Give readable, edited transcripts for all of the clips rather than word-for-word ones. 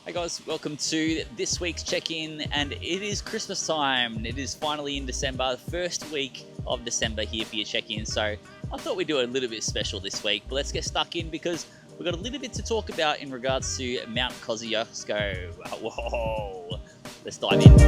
Hey guys, welcome to this week's check-in, and it is Christmas time. It is finally in December, first week of December here for your check-in. So I thought we'd do a little bit special this week, but let's get stuck in because we've got a little bit to talk about in regards to Mt Kosciusko. Whoa, let's dive in.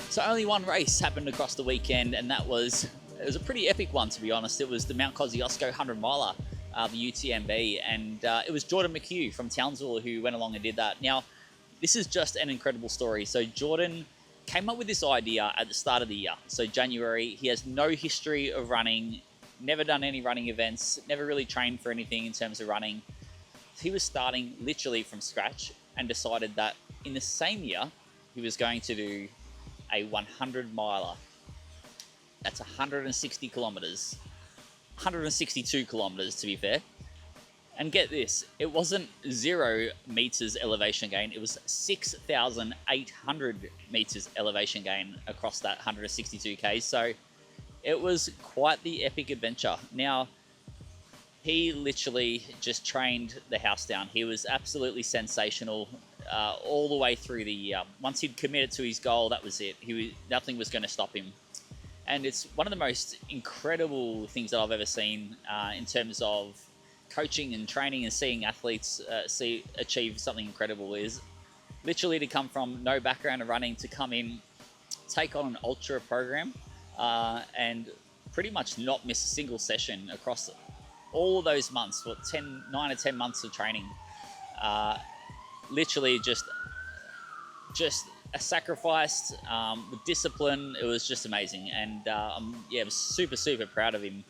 So only one race happened across the weekend, and it was a pretty epic one, to be honest. It was the Mt Kosciusko 100 miler, the UTMB, and it was Jordan McHugh from Townsville who went along and did that. Now, this is just an incredible story. So Jordan came up with this idea at the start of the year. So January, he has no history of running, never done any running events, never really trained for anything in terms of running. He was starting literally from scratch and decided that in the same year, he was going to do a 100 miler. That's 160 kilometers, 162 kilometers to be fair. And get this, it wasn't 0 meters elevation gain, it was 6,800 meters elevation gain across that 162k. So it was quite the epic adventure. Now, he literally just trained the house down. He was absolutely sensational all the way through the year. Once he'd committed to his goal, that was it. Nothing was going to stop him. And it's one of the most incredible things that I've ever seen in terms of coaching and training and seeing athletes achieve something incredible. Is literally to come from no background of running to come in, take on an ultra program, and pretty much not miss a single session across all of those months, 9 or 10 months of training. Literally just a sacrifice with discipline. It was just amazing, and I'm super proud of him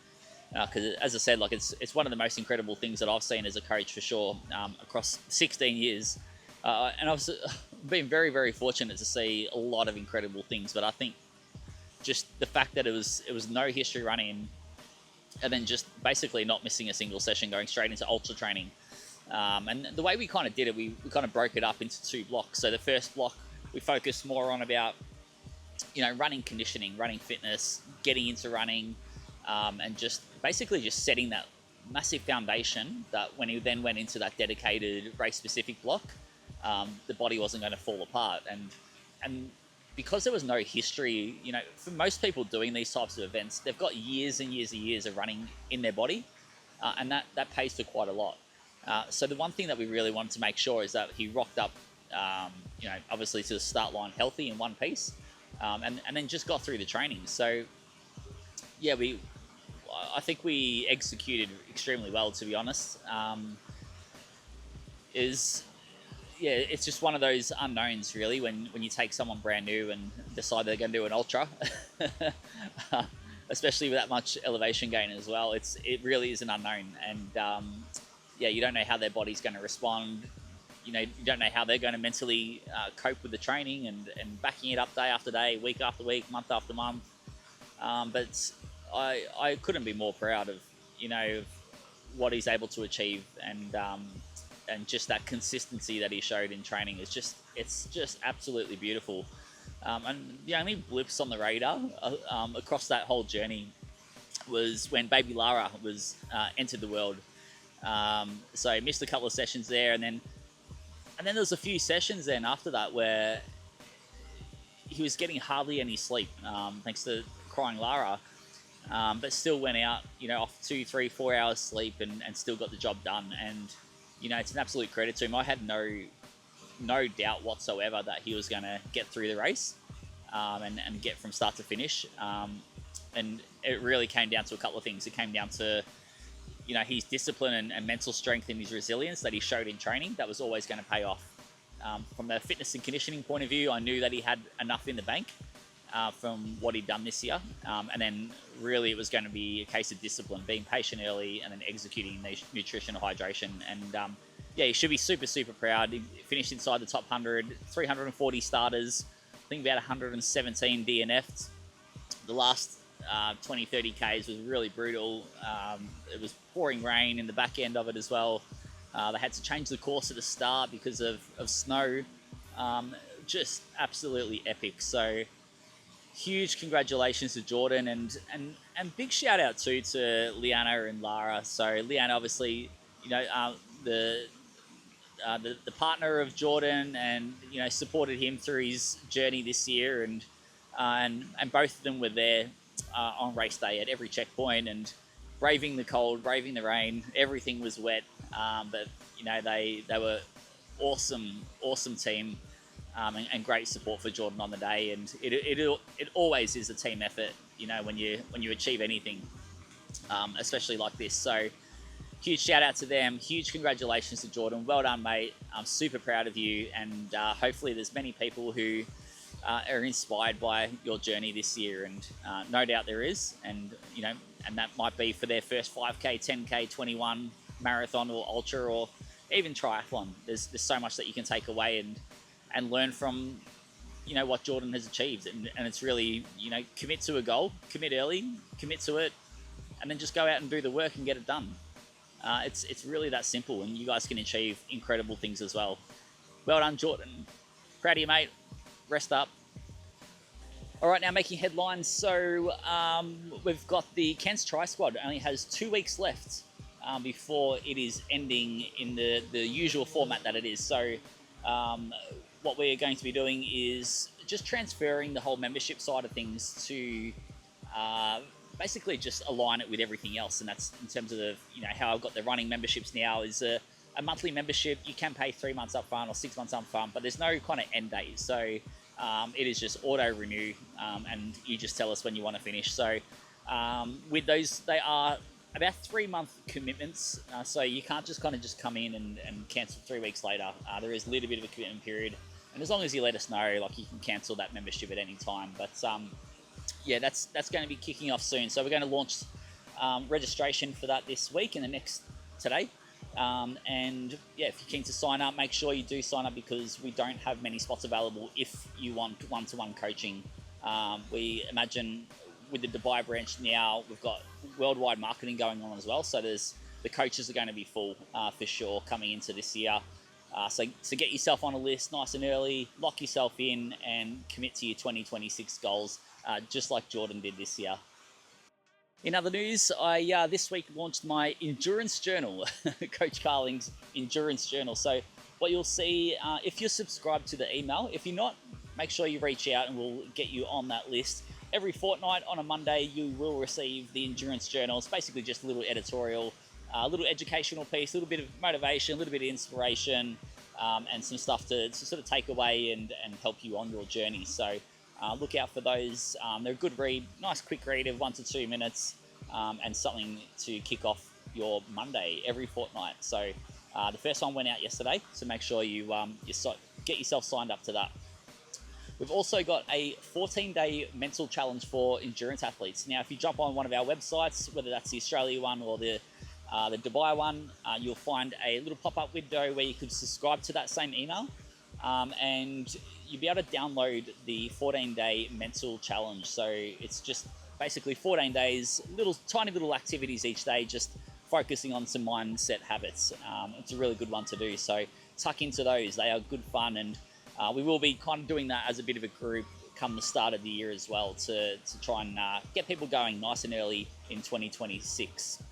because, as I said, like it's one of the most incredible things that I've seen as a coach for sure across 16 years, and I've been very fortunate to see a lot of incredible things. But I think just the fact that it was no history running, and then just basically not missing a single session, going straight into ultra training. And the way we kind of did it, we kind of broke it up into 2 blocks. So the first block, we focused more on about, running conditioning, running fitness, getting into running, and just basically just setting that massive foundation that when he then went into that dedicated race-specific block, the body wasn't going to fall apart. And because there was no history, for most people doing these types of events, they've got years and years of running in their body, and that pays for quite a lot. So the one thing that we really wanted to make sure is that he rocked up, obviously to the start line healthy in one piece, and then just got through the training. So yeah, I think we executed extremely well, to be honest. It's just one of those unknowns, really, when you take someone brand new and decide they're going to do an ultra, especially with that much elevation gain as well. It really is an unknown, and you don't know how their body's going to respond. You don't know how they're going to mentally cope with the training and backing it up day after day, week after week, month after month. But I couldn't be more proud of what he's able to achieve, and just that consistency that he showed in training is just absolutely beautiful. And the only blips on the radar across that whole journey was when baby Lara was entered the world. So I missed a couple of sessions there, and then there was a few sessions then after that where he was getting hardly any sleep, thanks to crying Lara, but still went out, off 2, 3, 4 hours sleep and still got the job done. And it's an absolute credit to him. I had no doubt whatsoever that he was going to get through the race and get from start to finish. And it really came down to a couple of things. It came down to his discipline and mental strength and his resilience that he showed in training. That was always going to pay off. From a fitness and conditioning point of view, I knew that he had enough in the bank from what he'd done this year. And then really it was going to be a case of discipline, being patient early and then executing the nutrition and hydration. And he should be super proud. He finished inside the top 100, 340 starters, I think about 117 DNF'd. The last 20, 30 Ks was really brutal. It was pouring rain in the back end of it as well. They had to change the course at the start because of snow. Just absolutely epic. So huge congratulations to Jordan, and big shout out too to Liana and Lara. So Liana, obviously, you know, the the partner of Jordan, and you know, supported him through his journey this year, and both of them were there on race day at every checkpoint, and braving the cold, braving the rain. Everything was wet, but you know, they were awesome team, and great support for Jordan on the day. And it always is a team effort, you know, when you achieve anything, especially like this. So huge shout out to them. Huge congratulations to Jordan. Well done, mate. I'm super proud of you, and hopefully there's many people who are inspired by your journey this year, and no doubt there is. And you know, and that might be for their first 5K, 10K, 21 marathon or ultra, or even triathlon. There's so much that you can take away and learn from, you know, what Jordan has achieved. And it's really, you know, commit to a goal, commit early, commit to it, and then just go out and do the work and get it done. It's really that simple, and you guys can achieve incredible things as well. Well done, Jordan. Proud of you, mate. Rest up. All right, now making headlines. So we've got the Kent's Tri Squad. It only has 2 weeks left before it is ending in the usual format that it is. So what we're going to be doing is just transferring the whole membership side of things to basically just align it with everything else. And that's in terms of the, you know, how I've got the running memberships now is a monthly membership. You can pay 3 months up front or 6 months up front, but there's no kind of end date. So it is just auto renew, and you just tell us when you want to finish. So with those, they are about 3 month commitments. So you can't just kind of just come in and cancel 3 weeks later. There is a little bit of a commitment period. And as long as you let us know, like, you can cancel that membership at any time. But yeah, that's going to be kicking off soon. So we're going to launch registration for that this week and the next today. And yeah, if you're keen to sign up, make sure you do sign up, because we don't have many spots available if you want one-to-one coaching. We imagine with the Dubai branch now, we've got worldwide marketing going on as well. So the coaches are going to be full for sure coming into this year. So get yourself on a list nice and early, lock yourself in, and commit to your 2026 goals, just like Jordan did this year. In other news, I this week launched my endurance journal, Coach Carling's endurance journal. So what you'll see, if you're subscribed to the email, if you're not, make sure you reach out and we'll get you on that list. Every fortnight on a Monday, you will receive the endurance journal. It's basically just a little editorial, a little educational piece, a little bit of motivation, a little bit of inspiration, and some stuff to sort of take away and help you on your journey. So look out for those. They're a good read, nice quick read of 1 to 2 minutes, and something to kick off your Monday every fortnight. So the first one went out yesterday, so make sure you get yourself signed up to that. We've also got a 14-day mental challenge for endurance athletes. Now, if you jump on one of our websites, whether that's the Australia one or the Dubai one, you'll find a little pop-up window where you could subscribe to that same email, and you'll be able to download the 14-day mental challenge. So it's just basically 14 days, tiny little activities each day, just focusing on some mindset habits. It's a really good one to do. So tuck into those. They are good fun, and we will be kind of doing that as a bit of a group come the start of the year as well, to try and get people going nice and early in 2026.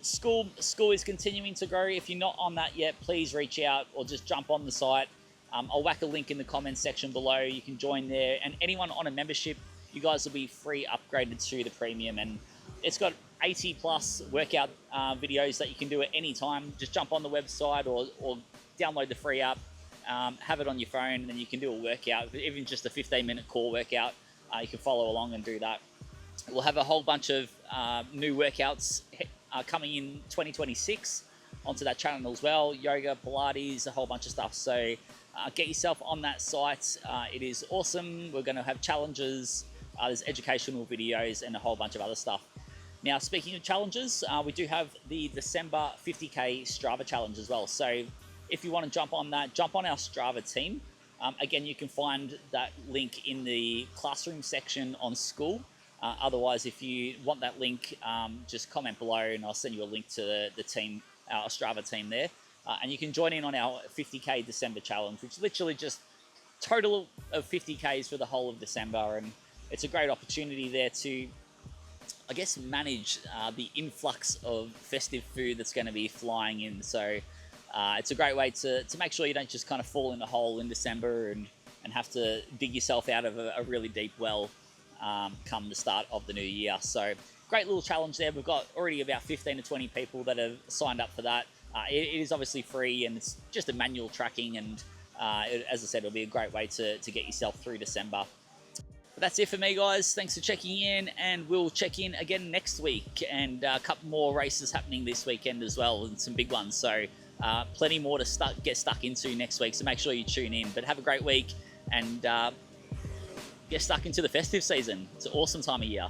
School is continuing to grow. If you're not on that yet, please reach out or just jump on the site. I'll whack a link in the comments section below. You can join there, and anyone on a membership, you guys will be free upgraded to the premium, and it's got 80 plus workout videos that you can do at any time. Just jump on the website or download the free app, have it on your phone, and then you can do a workout, even just a 15-minute core workout. You can follow along and do that. We'll have a whole bunch of new workouts coming in 2026 onto that channel as well. Yoga, Pilates, a whole bunch of stuff. So get yourself on that site. It is awesome. We're going to have challenges. There's educational videos and a whole bunch of other stuff. Now, speaking of challenges, we do have the December 50K Strava challenge as well. So if you want to jump on that, jump on our Strava team. Again, you can find that link in the classroom section on school. Otherwise, if you want that link, just comment below and I'll send you a link to the team, our Strava team there. And you can join in on our 50K December challenge, which is literally just total of 50Ks for the whole of December. And it's a great opportunity there to, I guess, manage the influx of festive food that's going to be flying in. So it's a great way to make sure you don't just kind of fall in the hole in December and have to dig yourself out of a really deep well come the start of the new year. So great little challenge there. We've got already about 15 to 20 people that have signed up for that. It is obviously free, and it's just a manual tracking, and as I said, it'll be a great way to get yourself through December. But that's it for me, guys. Thanks for checking in, and we'll check in again next week. And a couple more races happening this weekend as well, and some big ones. So plenty more to get stuck into next week. So make sure you tune in. But have a great week, and get stuck into the festive season. It's an awesome time of year.